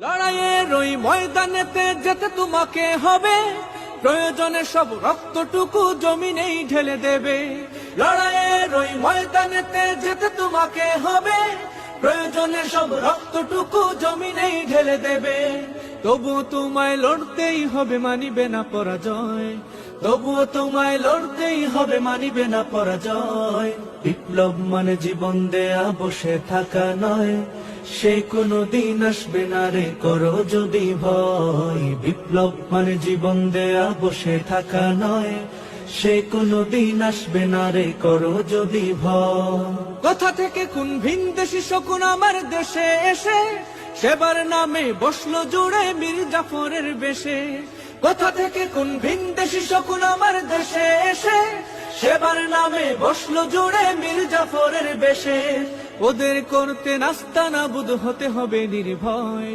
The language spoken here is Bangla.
লড়াইয়ের ওই ময়দানেতে যেতে তোমাকে হবে, প্রয়োজনে সব রক্তটুকু জমিনেই ঢেলে দেবে। লড়াইয়ের ওই ময়দানেতে যেতে তোমাকে হবে, প্রয়োজনে সব রক্তটুকু জমিনেই ঢেলে দেবে। তবুও তোমায় লড়তেই হবে, মানিবে না পরাজয়। তবুও তোমায় লড়তেই হবে, মানিবে না পরাজয়। বিপ্লব মানে জীবন দেয়া, বসে থাকা নয়। সে কোনো দিন আসবে না রে, করো যদি ভয়। বিপ্লব মানে জীবন দেয়া, বসে থাকা নয়। সে কোনো দিন আসবে না রে, করো যদি ভয়। কোথা থেকে কোন ভিনদেশি শকুন আমার দেশে এসে সেবার নামে বসলো জুড়ে মীর জাফরের বেশে। কোথা থেকে কোন ভিনদেশি শকুন আমার দেশে এসে সেবার নামে বসলো জুড়ে মীর জাফরের বেশে। ওদের করতে নাস্তানাবুদ হতে হবে নির্ভয়।